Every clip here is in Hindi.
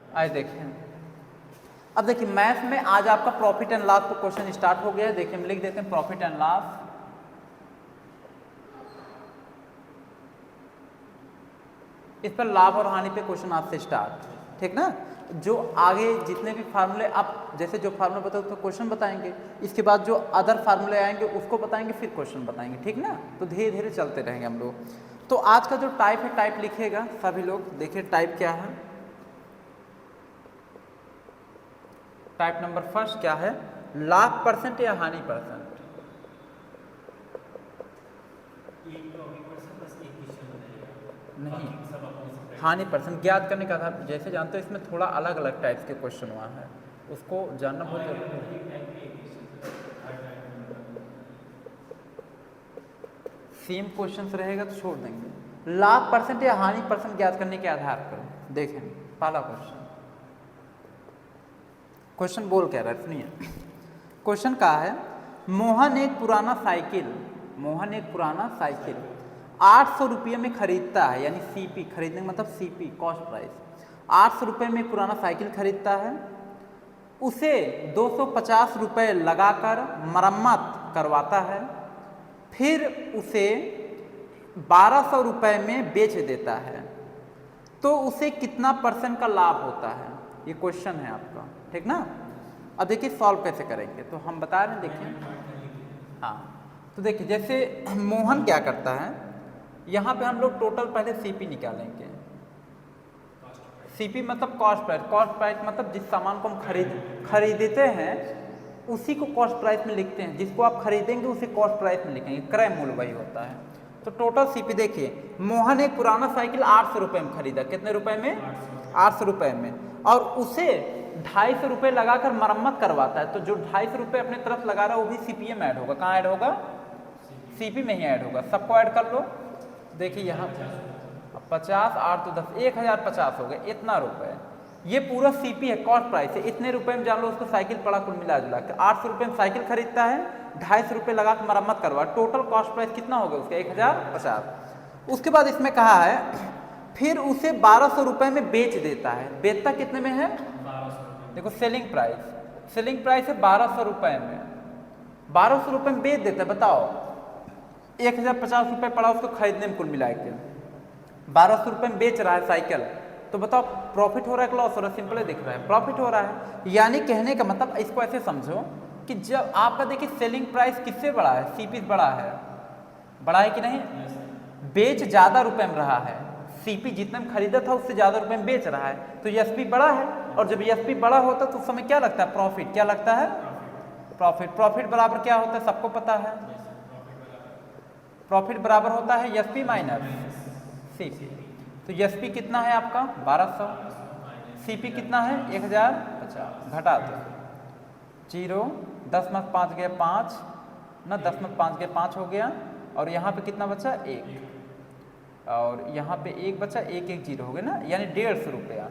आइए देखें, अब देखिए मैथ में आज आपका प्रॉफिट एंड लॉस का क्वेश्चन स्टार्ट हो गया है। देखिए हम लिख देते हैं प्रॉफिट एंड लॉस। इस पर लाभ और हानि पे क्वेश्चन आज से स्टार्ट, ठीक ना। जो आगे जितने भी फार्मूले आप जैसे जो फार्मूला बताओ तो क्वेश्चन बताएंगे, इसके बाद जो अदर फार्मूले आएंगे उसको बताएंगे, फिर क्वेश्चन बताएंगे, ठीक ना। तो धीरे धीरे चलते रहेंगे हम लोग। तो आज का जो टाइप है, टाइप लिखिएगा सभी लोग। देखिए टाइप क्या है, टाइप नंबर फर्स्ट क्या है, लाभ परसेंट या हानि परसेंट। नहीं, हानि परसेंट ज्ञात करने का था। जैसे जानते हो इसमें थोड़ा अलग अलग टाइप्स के क्वेश्चन हुआ है, उसको जानना बहुत जरूरी है। सेम क्वेश्चंस रहेगा तो छोड़ देंगे। लाभ परसेंट या हानि परसेंट ज्ञात करने के आधार पर देखें पहला क्वेश्चन। क्वेश्चन बोल क्या रहा है सुनिए। क्वेश्चन का है, मोहन एक पुराना साइकिल 800 रुपये में खरीदता है, यानी सीपी, खरीदने का मतलब सीपी कॉस्ट प्राइस, 800 रुपये में पुराना साइकिल खरीदता है। उसे 250 रुपये लगाकर मरम्मत करवाता है, फिर उसे 1200 रुपये में बेच देता है, तो उसे कितना परसेंट का लाभ होता है। ये क्वेश्चन है आपका, ठीक ना। अब देखिए सॉल्व कैसे करेंगे, तो हम बता रहे हैं देखिए। हाँ तो देखिए जैसे मोहन क्या करता है, यहाँ पे हम लोग टोटल पहले सीपी निकालेंगे। सीपी मतलब कॉस्ट प्राइस, कॉस्ट प्राइस मतलब जिस सामान को हम खरीदते हैं उसी को कॉस्ट प्राइस में लिखते हैं, जिसको आप खरीदेंगे उसे कॉस्ट प्राइस में लिखेंगे, क्रय मूल्य वही होता है। तो टोटल सीपी देखिए, मोहन एक पुराना साइकिल 800 रुपये में खरीदा, कितने रुपए में, 800 रुपये में, और उसे 250 रुपये लगाकर मरम्मत करवाता है। तो जो 250 रुपये अपने तरफ लगा रहा है वो भी सीपीए में ऐड होगा। कहाँ ऐड होगा, सीपी में ही ऐड होगा। सबको ऐड कर लो। देखिए यहाँ 50 8 तो 10, 1050 हो गए, इतना रुपए। ये पूरा सीपी है, कॉस्ट प्राइस है। इतने रुपए में जान लो उसको साइकिल पड़ा कुल मिला जुला के। 800 रुपये में साइकिल खरीदता है, 250 रुपये लगा के मरम्मत करवा, टोटल कॉस्ट प्राइस कितना हो गया उसका, 1050। उसके बाद इसमें कहा है फिर उसे 1200 रुपये में बेच देता है। बेचता कितने में है, देखो सेलिंग प्राइस है 1200 रुपये में, 1200 रुपये में बेच देता है। बताओ 1050 रुपये पड़ा उसको खरीदने में कुल मिला के, 1200 रुपये में बेच रहा है साइकिल, तो बताओ प्रॉफिट हो रहा है कि लॉस हो रहा है, सिंपल दिख रहा है, प्रॉफिट हो रहा है। यानी कहने का मतलब इसको ऐसे समझो कि जब आपका देखिए सेलिंग प्राइस किससे बड़ा है, सीपी बड़ा है कि नहीं, बेच ज़्यादा रुपए में रहा है, सीपी जितने में खरीदा था उससे ज़्यादा रुपए में बेच रहा है, तो एसपी बड़ा है। और जब एसपी बड़ा होता है तो उस समय क्या लगता है, प्रॉफिट। क्या लगता है, प्रॉफिट बराबर क्या होता है, सबको पता है, प्रॉफिट बराबर होता है एसपी माइनस सीपी। तो एसपी कितना है आपका 1200, सीपी कितना है 1050, घटा दो 0, 10 में 5 गया 5 ना, 10 में 5 गया 5 हो गया, और यहाँ पे कितना बचा 1, और यहाँ पे 1 बचा, 1 1 0 हो गया ना, यानी 150 रुपया।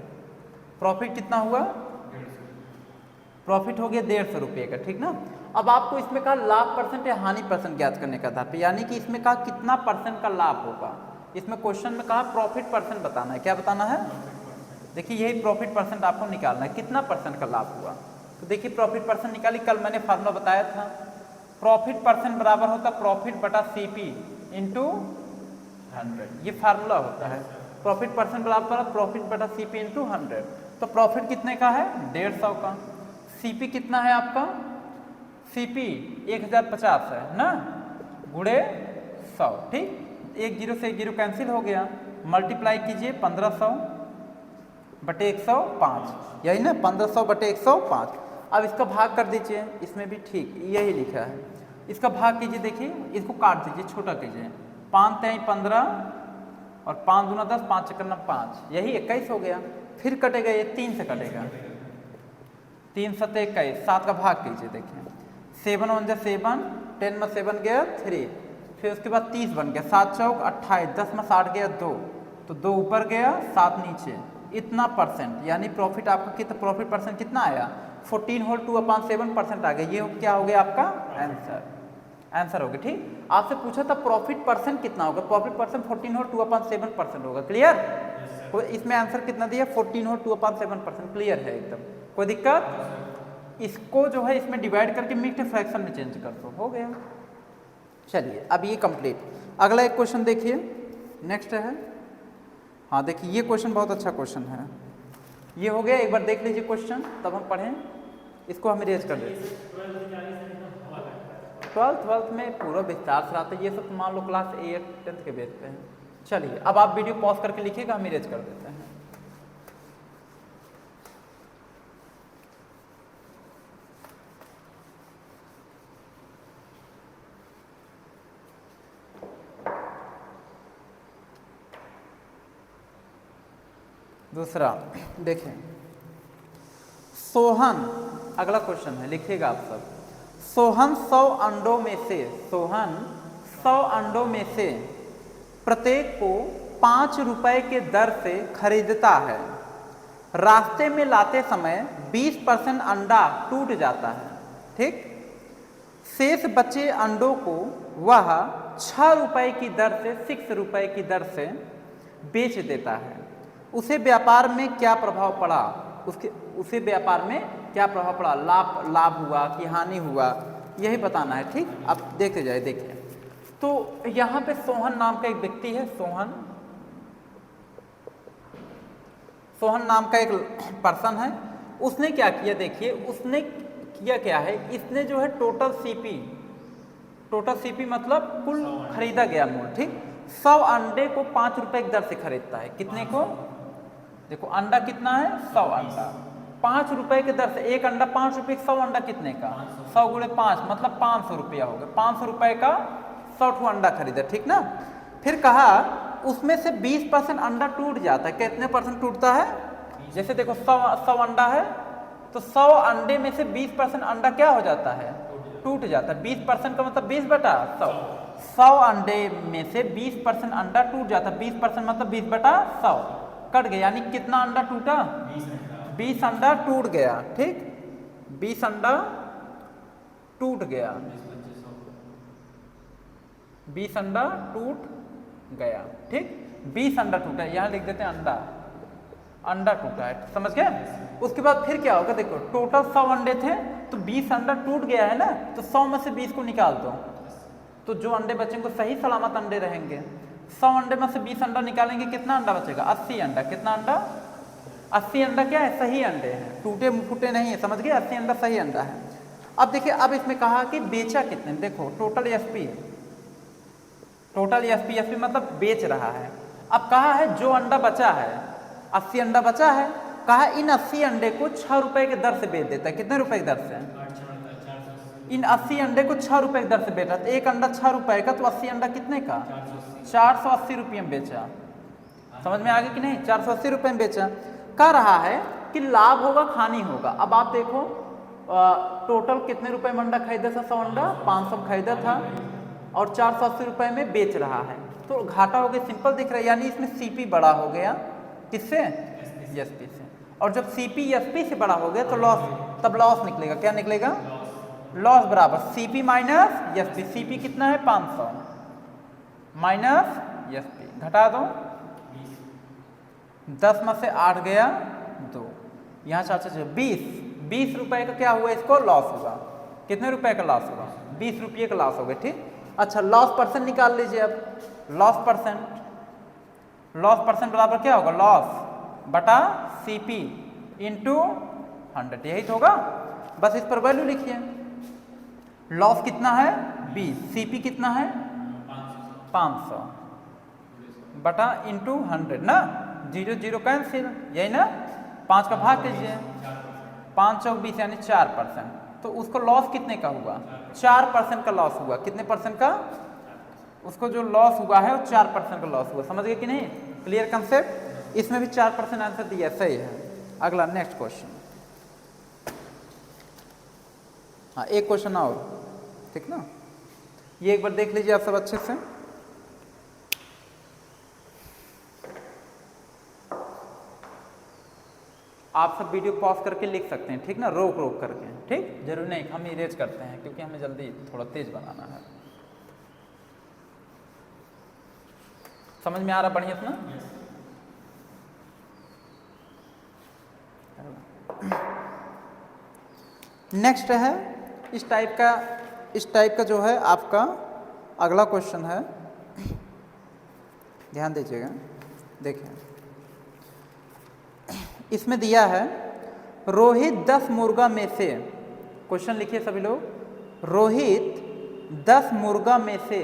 प्रॉफिट कितना हुआ, प्रॉफिट हो गया 150 रुपये का, ठीक ना। अब आपको इसमें कहा लाभ परसेंट या हानि परसेंट ज्ञात करने का था, यानी कि इसमें कहा कितना परसेंट का लाभ होगा। इसमें क्वेश्चन में कहा प्रॉफिट परसेंट बताना है। क्या बताना है, देखिए यही प्रॉफिट परसेंट आपको निकालना है, कितना परसेंट का लाभ हुआ। तो देखिए प्रॉफिट परसेंट निकाली, कल मैंने फार्मूला बताया था, प्रॉफिट परसेंट बराबर होता प्रॉफिट बटा सीपी इंटू 100, ये फार्मूला होता है। प्रॉफिट परसेंट बराबर प्रॉफिट बटा सीपी इंटू 100। तो प्रॉफिट कितने का है 150 का, सीपी कितना है आपका, सीपी 1050 है ना, गुणे 100, ठीक। 1 0 से 1 0 कैंसिल हो गया, मल्टीप्लाई कीजिए 1500 बटे 105, यही ना, 1500 बटे 105। अब इसका भाग कर दीजिए, इसमें भी ठीक यही लिखा है, इसका भाग कीजिए। देखिए इसको काट दीजिए, छोटा कीजिए, 5 3 15 और 5 दूना 10, 5 चक्कर 5, यही 21 हो गया। फिर कटेगा ये 3 से कटेगा, 3 7 21, 7 का भाग कीजिए। देखिए 7 1 7, 10 में 7 गया 3, फिर उसके बाद 30 बन गया, 7 चौक 28, 10 में 60 गया 2, तो 2 ऊपर गया 7 नीचे, इतना परसेंट। यानी प्रॉफिट आपका कितना, प्रॉफिट परसेंट कितना आया 14 होल 2/7% आ गया। ये क्या हो गया आपका आंसर हो गया, ठीक। आपसे पूछा था प्रॉफिट परसेंट कितना होगा, प्रॉफिट परसेंट 14 होल 2/7% होगा, क्लियर। कोई इसमें आंसर कितना दिया 14 और 2/7%, क्लियर है एकदम, कोई दिक्कत। इसको जो है इसमें डिवाइड करके मिक्स्ड फ्रैक्शन में चेंज कर दो, हो गया। चलिए अब ये कंप्लीट। अगला एक क्वेश्चन देखिए, नेक्स्ट है, हाँ देखिए ये क्वेश्चन बहुत अच्छा क्वेश्चन है। ये हो गया, एक बार देख लीजिए क्वेश्चन तब हम पढ़ें, इसको हम इरेज कर देते हैं। 12th में पूरा विस्तार से आता है, ये सब मान लो क्लास 8 10th के बेस पे है। चलिए अब आप वीडियो पॉज करके लिखिएगा, हम इरेज कर देते हैं। दूसरा देखें, सोहन, अगला क्वेश्चन है, लिखिएगा आप सब। सोहन 100 अंडों में से, सोहन 100 अंडों में से प्रत्येक को 5 रुपए के दर से खरीदता है। रास्ते में लाते समय 20% अंडा टूट जाता है, ठीक। शेष बचे अंडों को वह 6 रुपए की दर से, 6 रुपए की दर से बेच देता है। उसे व्यापार में क्या प्रभाव पड़ा, उसे व्यापार में क्या प्रभाव पड़ा, लाभ हुआ कि हानि हुआ, यही बताना है, ठीक। अब देखते जाए, देखिए तो यहाँ पे सोहन नाम का एक व्यक्ति है, सोहन नाम का एक पर्सन है। उसने क्या किया, देखिए उसने किया क्या है, इसने जो है टोटल सीपी मतलब कुल खरीदा गया मूल, ठीक। 100 अंडे को 5 रुपए की दर से खरीदता है, कितने को, देखो अंडा कितना है 100 अंडा, 5 रुपए के दर से, एक अंडा 5 रुपए, 100 अंडा कितने का, 100 गुणे 5 मतलब 500 रुपया हो गया। 500 रुपए का 100 अंडा खरीदा, ठीक ना। फिर कहा उसमें से 20% अंडा टूट जाता है, कितने परसेंट टूटता है, जैसे देखो 100 अंडा है तो 100 अंडे में से 20% अंडा क्या हो जाता है, टूट जाता है। 20% का मतलब 20/100, 100 अंडे में से 20% अंडा टूट जाता है, 20% मतलब 20/100 कट गया, यानी कितना अंडा टूटा, 20 अंडा टूट गया, ठीक। 20 अंडा टूट गया, 20 अंडा टूट गया, ठीक। 20 अंडा टूटा, यहां लिख देते हैं अंडा टूटा है, समझ गए। उसके बाद फिर क्या होगा, देखो टोटल 100 अंडे थे तो 20 अंडा टूट गया है ना, तो 100 में से 20 को निकाल दो, तो जो अंडे बचेंगे सही सलामत अंडे रहेंगे। 100 अंडे में से 20 अंडा निकालेंगे, कितना अंडा बचेगा, 80 अंडा। कितना अंडा, 80 अंडा क्या है, सही अंडे हैं, टूटे फूटे नहीं है, समझ गए, 80 अंडा सही अंडा है। अब देखिए, अब इसमें कहा कि बेचा कितने, देखो टोटल एसपी मतलब बेच रहा है। अब कहा है जो अंडा बचा है, 80 अंडा बचा है, कहा इन 80 अंडे को 6 रुपए के दर से बेच देता है, कितने रुपए की दर से, इन 80 अंडे को 6 रुपए की दर से बेच रहा था। एक अंडा 6 रुपए का, तो 80 अंडा कितने का, 480 रुपये में बेचा, समझ में आ गया कि नहीं, 480 रुपये में बेचा। कह रहा है कि लाभ होगा हानि होगा। अब आप देखो टोटल कितने रुपए में अंडा खरीदा था, 100 अंडा 500 खरीदा था और 480 रुपये में बेच रहा है, तो घाटा हो गया, सिंपल दिख रहा है, यानी इसमें सीपी बड़ा हो गया, किससे, एसपी से। और जब सीपी एसपी से बड़ा हो गया तो लॉस, तब लॉस निकलेगा, क्या निकलेगा, लॉस बराबर सीपी माइनस एसपी। सीपी कितना है 500 माइनस एसपी, घटा दो, 10 में से 8 गया 2, यहाँ 4 20 रुपए का क्या हुआ, इसको लॉस हुआ। कितने रुपए का लॉस हुआ, 20 रुपये का लॉस हो गया, ठीक। अच्छा लॉस परसेंट निकाल लीजिए। अब लॉस परसेंट बराबर क्या होगा, लॉस बटा सीपी इंटू 100, यही तो होगा। बस इस पर वैल्यू लिखिए, लॉस कितना है 20, सीपी कितना है 500 बटा इंटू 100 ना, 0 0 कैंसिल, यही ना, 5 का भाग कीजिए, 5 चौक 20 यानी 4%, तो उसको लॉस कितने का हुआ, 4% का लॉस हुआ। कितने परसेंट का, उसको जो लॉस हुआ है वो 4% का लॉस हुआ, समझ गए कि नहीं, क्लियर कंसेप्ट। इसमें भी 4% आंसर दिया, सही है। अगला नेक्स्ट क्वेश्चन, हाँ एक क्वेश्चन और, ठीक ना, ये एक बार देख लीजिए आप सब अच्छे से। आप सब वीडियो पॉज करके लिख सकते हैं, ठीक ना, रोक करके, ठीक, जरूरी नहीं हम इरेज करते हैं क्योंकि हमें जल्दी थोड़ा तेज बनाना है। समझ में आ रहा बढ़िया ना, नेक्स्ट है इस टाइप का जो है आपका अगला क्वेश्चन है, ध्यान दीजिएगा। देखिए इसमें दिया है रोहित 10 मुर्गा में से, क्वेश्चन लिखिए सभी लोग, रोहित 10 मुर्गा में से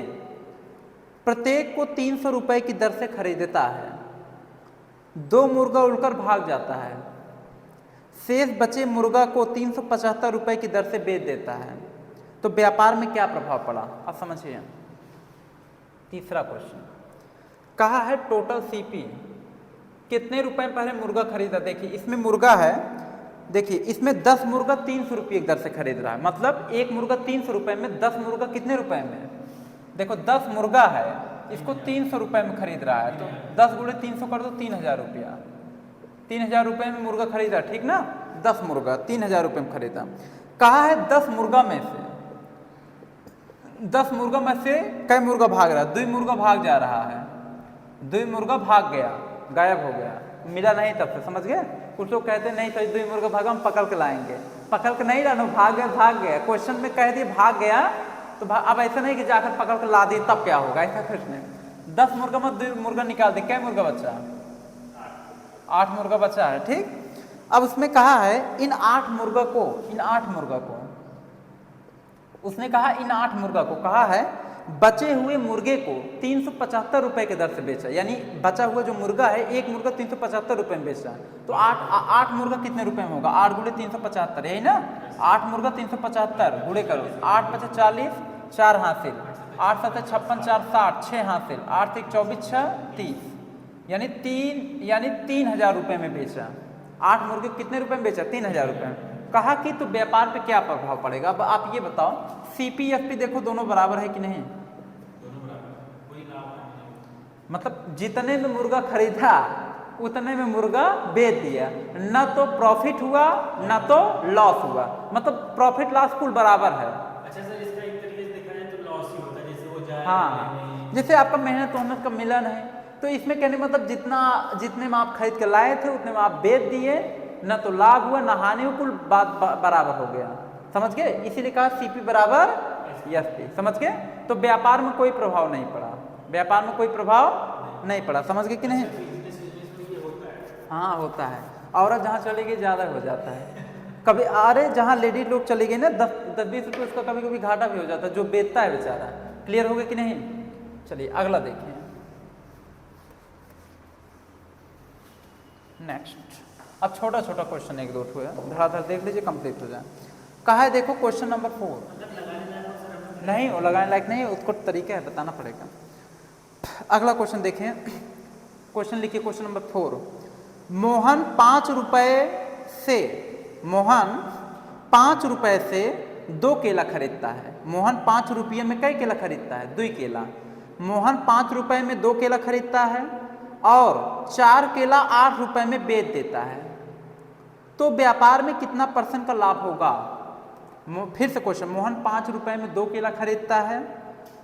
प्रत्येक को 300 रुपए की दर से खरीदता है, 2 मुर्गा उड़कर भाग जाता है, शेष बचे मुर्गा को 375 रुपए की दर से बेच देता है, तो व्यापार में क्या प्रभाव पड़ा? अब समझिए। तीसरा क्वेश्चन कहा है टोटल सीपी कितने रुपए में पहले मुर्गा खरीदा। देखिए इसमें मुर्गा है, देखिए इसमें 10 मुर्गा 300 रुपये की दर से खरीद रहा है, मतलब एक मुर्गा 300 रुपये में, 10 मुर्गा कितने रुपए में? देखो 10 मुर्गा है, इसको 300 रुपये में खरीद रहा है, तो 10 गुणे 300 कर दो 3000 रुपया, 3000 रुपये में मुर्गा खरीदा, ठीक ना। 10 मुर्गा 3000 रुपये में खरीदा। कहा है 10 मुर्गा में से, 10 मुर्गा में से कई मुर्गा भाग रहा है? 2 मुर्गा भाग जा रहा है, 2 मुर्गा भाग गया, गायब हो गया, मिला नहीं तब से, समझ गए। कुछ लोग कहते नहीं सही 2 मुर्गा भागा, हम पकड़ के लाएंगे, पकड़ के नहीं लाना, भाग गया। क्वेश्चन में कह दिए भाग गया, तो अब ऐसा नहीं कि जाकर पकड़ के ला दिए तब क्या होगा, ऐसा कुछ नहीं। 10 मुर्गा में 2 मुर्गा निकाल दे, क्या मुर्गा बचा? 8 मुर्गा बचा है, ठीक। अब उसमें कहा है इन 8 मुर्गा को उसने कहा इन 8 मुर्गा को कहा है बचे हुए मुर्गे को 375 रुपए के दर से बेचा, यानी बचा हुआ जो मुर्गा है, एक मुर्गा 375 रुपए में बेचा, तो 8 मुर्गा कितने रुपए में होगा? 8 गुणे 375, यही ना। 8 मुर्गा 375 गुणे करो, 8 × 5 = 40, 4 हासिल, 8 × 7 = 56, 4 = 60, 6 हासिल, 8 × 1 = 24, 6 = 30, यानी 3000 रुपए में बेचा। 8 मुर्गे कितने रुपए में बेचा? 3000 रुपए में। कहा कि तो व्यापार पे क्या प्रभाव पड़ेगा? अब आप ये बताओ, सीपी एफपी देखो दोनों बराबर है कि नहीं? दोनों बराबर, कोई लाभ नहीं। मतलब जितने में मुर्गा खरीदा उतने में मुर्गा बेच दिया, ना तो प्रॉफिट हुआ ना तो लॉस हुआ, मतलब प्रॉफिट लॉस कुल बराबर है। अच्छा सर, इसका एक तरीके से देखा जाए तो लॉस ही होता है, जैसे वो जाए। हाँ, जैसे आपका मेहनत का मिलन है, तो इसमें कहने मतलब जितने में आप खरीद के लाए थे उतने में आप बेच दिए, ना तो लाभ हुआ ना हानि हुआ, कुल बात बराबर हो गया, समझ गए। इसीलिए कहा सीपी बराबर एफपी, समझ गए। तो व्यापार में कोई प्रभाव नहीं पड़ा, व्यापार में कोई प्रभाव नहीं पड़ा, समझ गए कि नहीं? हाँ होता है, औरत जहाँ चली गई ज़्यादा हो जाता है कभी। अरे जहाँ लेडीज लोग चली गई ना 10-20 रुपये, उसका कभी कभी घाटा भी हो जाता है, जो बेचता है बेचारा। क्लियर हो गया कि नहीं? चलिए अगला देखिए। नेक्स्ट, अब छोटा छोटा क्वेश्चन 1-2 हुआ, धड़ाधड़ देख लीजिए, कंप्लीट हो जाए। कहा है देखो क्वेश्चन नंबर 4, नहीं वो लगाने लायक नहीं, उसको तरीका है, बताना पड़ेगा। अगला क्वेश्चन देखें, क्वेश्चन लिखिए क्वेश्चन नंबर 4। मोहन 5 रुपए से 2 केला खरीदता है। मोहन 5 रुपये में कई केला खरीदता है? 2 केला। मोहन 5 रुपए में 2 केला खरीदता है और 4 केला 8 रुपए में बेच देता है, तो व्यापार में कितना % का लाभ होगा? फिर से क्वेश्चन, मोहन 5 रुपए में 2 केला खरीदता है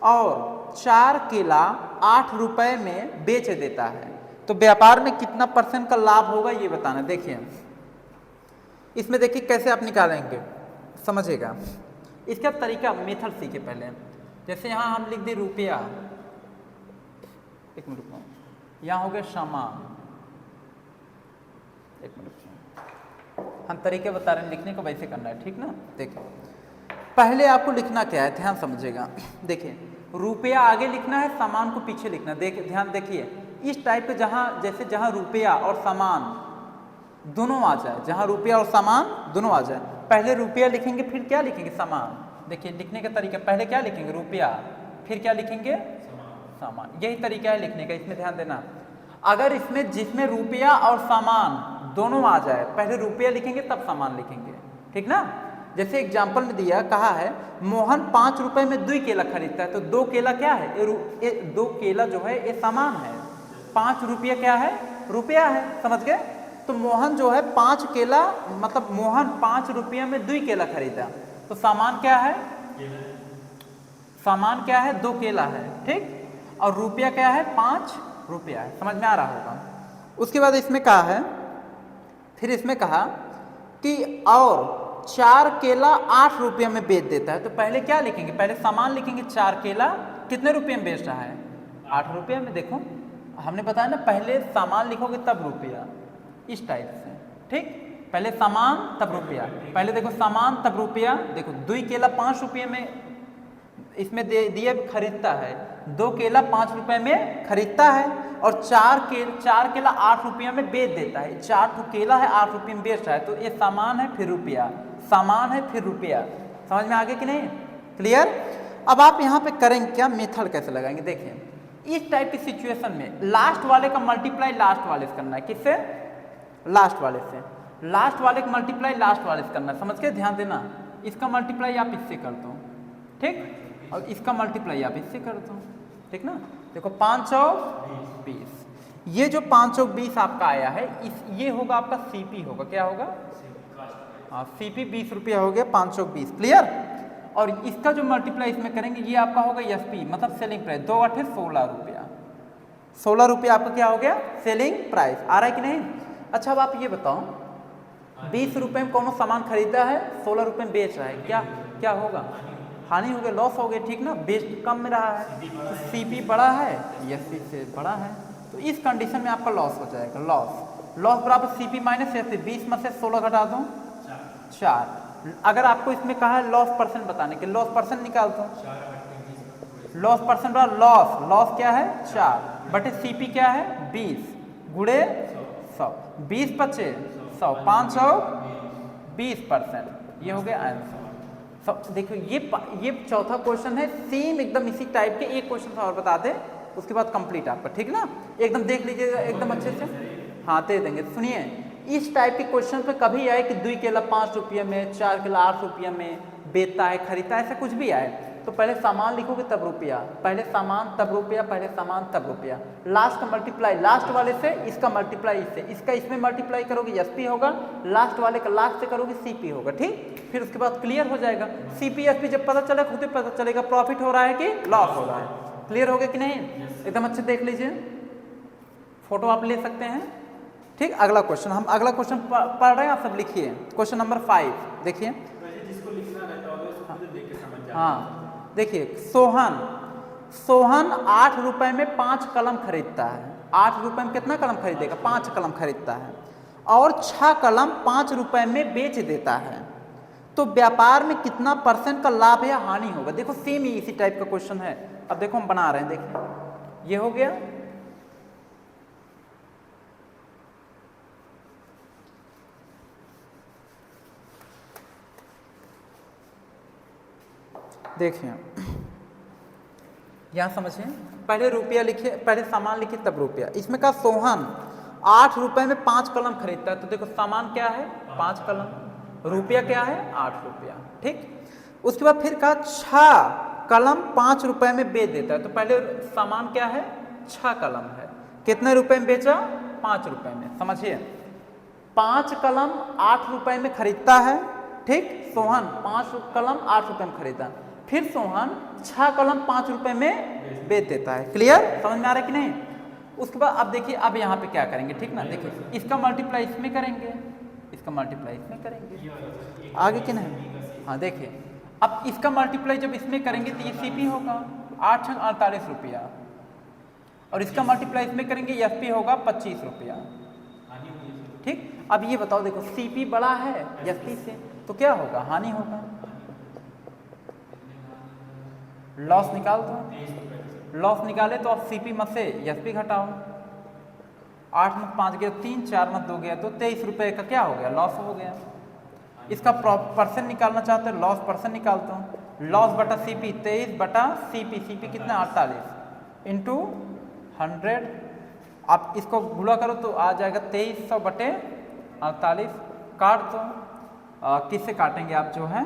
और 4 केला 8 रुपए में बेच देता है, तो व्यापार में कितना % का लाभ होगा ये बताना। देखिए इसमें देखिए कैसे आप निकालेंगे, समझिएगा। इसका तरीका मेथड सीखे पहले। जैसे यहाँ हम लिख दें रुपया, एक मिनट रुको, यहाँ हो गया सामान, एक मिनट, हम तरीके बता रहे हैं लिखने को, वैसे करना है, ठीक ना। देखिए पहले आपको लिखना क्या है, ध्यान समझिएगा। देखिए रुपया आगे लिखना है, सामान को पीछे लिखना। ध्यान देखिए, इस टाइप पे जहाँ रुपया और सामान दोनों आ जाए, जहाँ रुपया और सामान दोनों आ जाए, पहले रुपया लिखेंगे फिर क्या लिखेंगे? सामान। देखिए लिखने का तरीका, पहले क्या लिखेंगे? रुपया, फिर क्या लिखेंगे? सामान। यही तरीका है लिखने का, इसमें ध्यान देना। अगर जिसमें रुपया और सामान दोनों आ जाए, पहले रुपया लिखेंगे तब सामान लिखेंगे, ठीक ना। जैसे एग्जाम्पल में दिया, कहा है मोहन 5 रुपए में 2 केला खरीदता है, तो 2 केला क्या है? 2 केला जो है ये सामान है, 5 रुपया क्या है? रुपया है, समझ गए। तो मोहन जो है 5 केला, मतलब मोहन 5 रुपया में 2 केला खरीदा, तो सामान क्या है? सामान क्या है? 2 केला है, ठीक। और रुपया क्या है? 5 रुपया है, समझ में आ रहा होगा। उसके बाद इसमें कहा है, फिर इसमें कहा कि और 4 केला 8 रुपये में बेच देता है, तो पहले क्या लिखेंगे, पहले सामान लिखेंगे 4 केला कितने रुपये में बेच रहा है, 8 रुपये में। देखो हमने बताया ना, पहले सामान लिखोगे तब रुपया, इस टाइप से, ठीक। पहले सामान तब रुपया, पहले देखो सामान तब रुपया। देखो 2 केला 5 रुपये में इसमें दे दिए खरीदता है, 2 केला 5 रुपये में खरीदता है, और 4 केला 8 रुपये में बेच देता है। 4 केला है 8 रुपये में बेच रहा है, तो ये सामान है फिर रुपया, सामान है फिर रुपया। समझ में आ गया कि नहीं, क्लियर। अब आप यहाँ पे करेंगे क्या, मेथड कैसे लगाएंगे, देखिए इस टाइप की सिचुएशन में लास्ट वाले का मल्टीप्लाई लास्ट वाले से करना है, किससे, लास्ट वाले से, लास्ट वाले का मल्टीप्लाई लास्ट वाले से करना है, समझ के ध्यान देना। इसका मल्टीप्लाई आप इससे कर दो, ठीक, और इसका मल्टीप्लाई आप इससे कर दो, ठीक ना। देखो 5 और 20, ये जो 5 और 20 आपका आया है, ये होगा आपका सीपी होगा, क्या होगा, हाँ सीपी 20 रुपया हो गया, 5 और 20, क्लियर। और इसका जो मल्टीप्लाई इसमें करेंगे ये आपका होगा एसपी, मतलब सेलिंग प्राइस, 2 8 16 रुपया, 16 रुपया आपका क्या हो गया, सेलिंग प्राइस। आ रहा है कि नहीं। अच्छा अब आप ये बताओ, 20 रुपये में कौन सामान खरीदा है, 16 रुपये में बेच रहा है, क्या क्या होगा, हानि हो गया, लॉस हो गया, ठीक ना, बेस्ट कम में रहा है, तो सीपी बड़ा है, एसपी से बड़ा है, तो इस कंडीशन में आपका लॉस हो जाएगा, लॉस बराबर सीपी माइनस एसपी, 20 में से 16 घटा दो 4। अगर आपको इसमें कहा है लॉस परसेंट बताने के, लॉस परसेंट निकाल दो, लॉस परसेंट बराबर लॉस क्या है 4 बटे सीपी क्या है 20 गुणे 100, 20 पचे 100, 520%, ये हो गया आंसर। देखो ये चौथा क्वेश्चन है, सेम एकदम इसी टाइप के एक क्वेश्चन और बता दे, उसके बाद कंप्लीट आपका, ठीक ना, एकदम देख लीजिएगा एकदम अच्छे से, हाँ दे देंगे। सुनिए इस टाइप के क्वेश्चन पे कभी आए कि 2 केला 5 रुपये में, 4 केला 8 रुपये में बेचता है खरीदता है, ऐसा कुछ भी आए तो पहले सामान लिखोगे तब रुपया, पहले सामान तब रुपया, पहले सामान तब रुपया, लास्ट का मल्टीप्लाई लास्ट वाले से, इसका मल्टीप्लाई इससे, इसका इसमें मल्टीप्लाई करोगे एसपी होगा, लास्ट वाले का लास्ट से करोगे सीपी होगा, ठीक। फिर उसके बाद क्लियर हो जाएगा, सीपी एसपी जब पता चलेगा खुद ही पता चलेगा प्रॉफिट हो रहा है कि लॉस हो रहा है। क्लियर हो गया कि नहीं, एकदम अच्छे देख लीजिए, फोटो आप ले सकते हैं, ठीक। अगला क्वेश्चन, हम अगला क्वेश्चन पढ़ रहे हैं, आप सब लिखिए, क्वेश्चन नंबर 5 देखिए, जिसको लिखना रहता है उसको खुद देख के समझ जाए। हाँ देखिए, सोहन 8 रुपए में 5 कलम खरीदता है, 8 रुपए में कितना कलम खरीदेगा, 5 कलम खरीदता है, और 6 कलम 5 रुपए में बेच देता है, तो व्यापार में कितना % का लाभ या हानि होगा। देखो सेम ही इसी टाइप का क्वेश्चन है, अब देखो हम बना रहे हैं, देखिए ये हो गया, देखिए यहाँ समझिए, पहले रुपया लिखिए, पहले सामान लिखिए तब रुपया। इसमें कहा सोहन 8 रुपए में 5 कलम खरीदता है, तो देखो सामान क्या है 5 कलम, रुपया क्या है 8 रुपया, ठीक। उसके बाद फिर कहा 6 कलम 5 रुपए में बेच देता है, तो पहले सामान क्या है 6 कलम है, कितने रुपए में बेचा 5 रुपए में, समझिए 5 कलम 8 रुपए में खरीदता है, ठीक। सोहन 5 कलम 8 रुपए में खरीदा, फिर सोहन 6 कलम 5 रुपए में बेच देता है। क्लियर, समझ में आ रहा है कि नहीं। उसके बाद अब देखिए, अब यहाँ पे क्या करेंगे, ठीक ना, देखिए इसका मल्टीप्लाई इसमें करेंगे, इसका मल्टीप्लाई इसमें करेंगे, आगे कि नहीं, हाँ देखिए अब इसका मल्टीप्लाई जब इसमें करेंगे तो ये सीपी होगा 8 छंग 48 रुपया, और इसका मल्टीप्लाई इसमें करेंगे एसपी होगा 25 रुपया, ठीक। अब ये बताओ, देखो सीपी बड़ा है एसपी से, तो क्या होगा, हानि होगा, लॉस निकाल दो, लॉस निकाले तो आप सीपी मत से एसपी घटाओ, 8 में 5 गया 3, 4 में 2 गया तो 23 रुपये का क्या हो गया, लॉस हो गया। इसका परसेंट निकालना चाहते हैं, लॉस परसेंट निकालता हूँ, लॉस बटा सीपी 23 बटा सीपी, सीपी कितना 48 इंटू 100, आप इसको गुणा करो तो आ जाएगा 2300 बटे 48, काट दो, किससे काटेंगे आप, जो है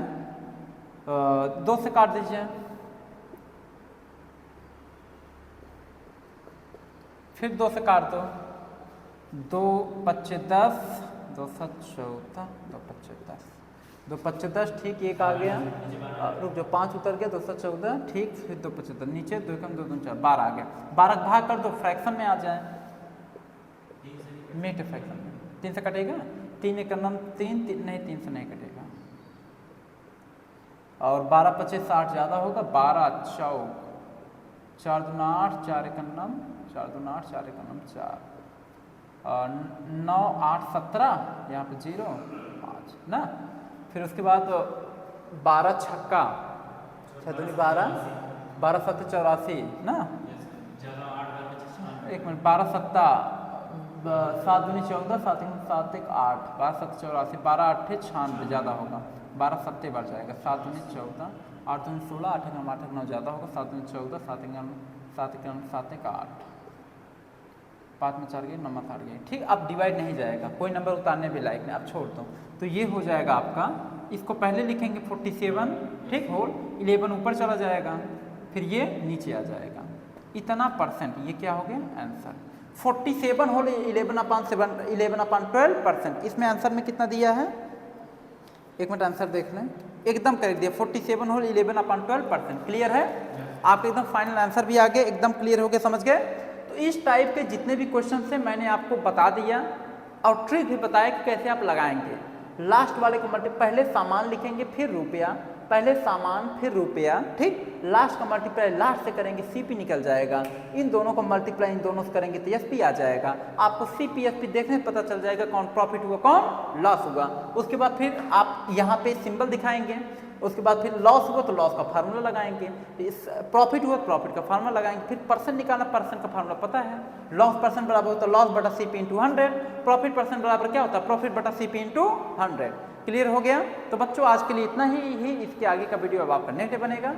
2 से काट दीजिए, फिर 2 से काट दो, 2 पच्चे 10, 2 14, 2 पच्चे 10, 2 पच्चे 10, ठीक, एक आ गया, रुक जो 5 उतर गया, 214, ठीक, फिर 2 पच्चे 10 नीचे, 2 कम 2 2 4, 12 आ गया, 12 का भाग कर दो, फ्रैक्शन में आ जाए, मिड फ्रैक्शन में 3 से कटेगा, 3 एक नम 3 नहीं 3 से नहीं कटेगा, और 12 25 60 ज़्यादा होगा, 12 चौक 4 दूना 8 4 एक 9 4 दूना 8 4 एक 9 4 और 9 8 17 यहाँ पे 0 5 ना। फिर उसके बाद 12 छक्का 6 दूनी 12 12 7 84 ना। एक मिनट 12 सत्ता 7 दूनी 14 7 7 1 8 12 7 84 12 8 96 ज़्यादा होगा, 12 सत्ते बढ़ जाएगा, 7 दूनी 14 8 दूनी 16 8 एक 8 9 ज़्यादा होगा, 7 दूनी 14 7 एक 7 एक 8 5 में 4 गए 9 में 8 गए। ठीक, अब डिवाइड नहीं जाएगा, कोई नंबर उतारने भी लायक नहीं, अब छोड़ दो। तो ये हो जाएगा आपका, इसको पहले लिखेंगे 47, ठीक, होल 11 ऊपर चला जाएगा, फिर ये नीचे आ जाएगा, इतना परसेंट, ये क्या हो गया आंसर। 47 होल 11/12%, इसमें आंसर में कितना दिया है, एक मिनट आंसर देख लें, एकदम करेक्ट दिया, 47 होल 11/12%। क्लियर है, आपका एकदम फाइनल आंसर भी आ गया, एकदम क्लियर हो गया, समझ गए। तो इस टाइप के जितने भी क्वेश्चन से मैंने आपको बता दिया और ट्रिक भी बताया कि कैसे आप लगाएंगे। लास्ट वाले को पहले सामान लिखेंगे फिर रुपया, पहले सामान फिर रुपया, ठीक, लास्ट का मल्टीप्लाई लास्ट से करेंगे, सीपी निकल जाएगा, इन दोनों को मल्टीप्लाई इन दोनों से करेंगे तो एसपी आ जाएगा। आपको सीपी एसपी देखने से पता चल जाएगा कौन प्रॉफिट हुआ कौन लॉस हुआ। उसके बाद फिर आप यहाँ पे सिंबल दिखाएंगे, उसके बाद फिर लॉस हुआ तो लॉस का फार्मूला लगाएंगे, इस प्रॉफिट हुआ प्रॉफिट का फार्मूला लगाएंगे, फिर परसेंट निकालना, परसेंट का फार्मूला पता है, लॉस परसेंट बराबर होता है लॉस बटा सीपी इंटू 100, प्रॉफिट परसेंट बराबर क्या होता है प्रॉफिट बटा सीपी इंटू 100। क्लियर हो गया। तो बच्चों आज के लिए इतना ही, इसके आगे का वीडियो अब आपका नेक्स्ट बनेगा।